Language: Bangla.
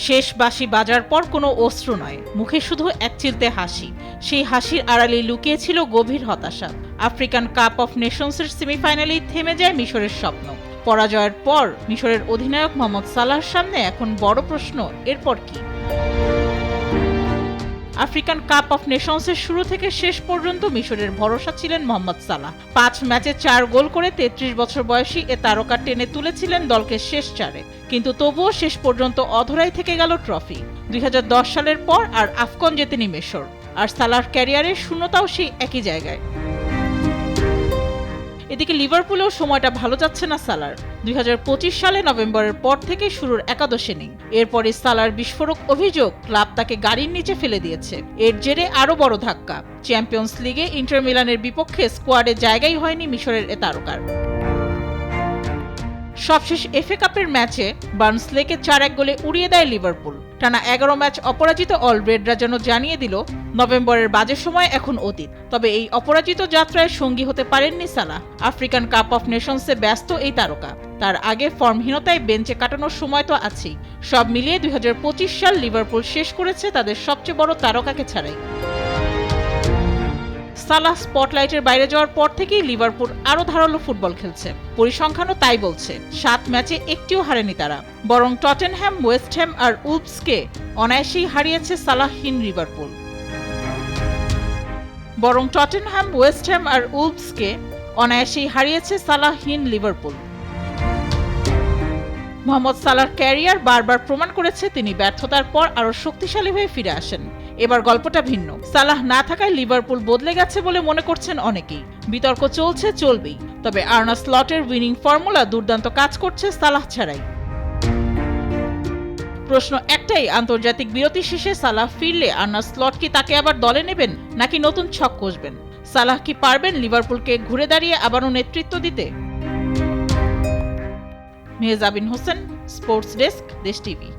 শেষ বাঁশি বাজার পর কোনো অশ্রু নয়, মুখে শুধু একচিলতে হাসি। সেই হাসির আড়ালে লুকিয়ে ছিল গভীর হতাশা। আফ্রিকান কাপ অফ নেশনসের সেমিফাইনালেই থেমে যায় মিশরের স্বপ্ন। পরাজয়ের পর মিশরের অধিনায়ক মোহাম্মদ সালাহর সামনে এখন বড় প্রশ্ন, এরপর কি? আফ্রিকান কাপ অফ নেশনসের শুরু থেকে শেষ পর্যন্ত মিশরের ভরসা ছিলেন মোহাম্মদ সালাহ। ৫ ম্যাচে ৪ গোল করে ৩৩ বছর বয়সী এ তারকা টেনে তুলেছিলেন দলকে শেষ চারে। কিন্তু তবুও শেষ পর্যন্ত অধরাই থেকে গেল ট্রফি। ২০১০ সালের পর আর আফকন জেতেনি মিশর, আর সালাহর ক্যারিয়ারের শূন্যতাও সেই একই জায়গায়। এদিকে লিভারপুলেও সময়টা ভালো যাচ্ছে না সালাহর। ২০২৫ সালে নভেম্বরের পর থেকে শুরুর একাদশে নেই। এরপরে সালাহর বিস্ফোরক অভিযোগ ক্লাব তাকে গাড়ির নিচে ফেলে দিয়েছে। এর জেরে আরও বড় ধাক্কা, চ্যাম্পিয়ন্স লিগে ইন্টার মিলানের বিপক্ষে স্কোয়াডে জায়গাই হয়নি মিশরের এ তারকার। সবশেষ এফএ কাপের ম্যাচে বার্নসলেকে ৪-১ গোলে উড়িয়ে দেয় লিভারপুল। টানা ১১ ম্যাচ অপরাজিত অলরেডরা যেন জানিয়ে দিল নভেম্বরের বাজে সময় এখন অতীত। তবে এই অপরাজিত যাত্রায় সঙ্গী হতে পারেননি সালাহ। আফ্রিকান কাপ অফ নেশনসে ব্যস্ত এই তারকা। তার আগে ফর্মহীনতায় বেঞ্চে কাটানোর সময় তো আছেই। সব মিলিয়ে ২০২৫ সাল লিভারপুল শেষ করেছে তাদের সবচেয়ে বড় তারকাকে ছাড়াই। সালাহ স্পটলাইটের বাইরে যাওয়ার পর থেকেই লিভারপুল আরও ধারালো ফুটবল খেলছে। পরিসংখ্যানও তাই বলছে। ৭ ম্যাচে একটিও হারেনি তারা, বরং টটেনহ্যাম, ওয়েস্ট হ্যাম আর উলভসকে অনায়াসেই হারিয়েছে সালাহহীন লিভারপুল। মোহাম্মদ সালাহর ক্যারিয়ার বারবার প্রমাণ করেছে তিনি ব্যর্থতার পর আরও শক্তিশালী হয়ে ফিরে আসেন। এবার গল্পটা ভিন্ন। সালাহ না থাকায় লিভারপুল বদলে গেছে বলে মনে করছেন অনেকেই। বিতর্ক চলছে, চলবেই। তবে আর্নে স্লটের উইনিং ফর্মুলা দুর্দান্ত কাজ করছে সালাহ ছাড়াই। প্রশ্ন একটাই, আন্তর্জাতিক বিরতি শেষে সালাহ ফিরলে আর্নে স্লট কি তাকে আবার দলে নেবেন, নাকি নতুন ছক কষবেন? সালাহ কি পারবেন লিভারপুলকে ঘুরে দাঁড়িয়ে আবারও নেতৃত্ব দিতে? মেহজাবিন হোসেন, স্পোর্টস ডেস্ক, দেশ টিভি।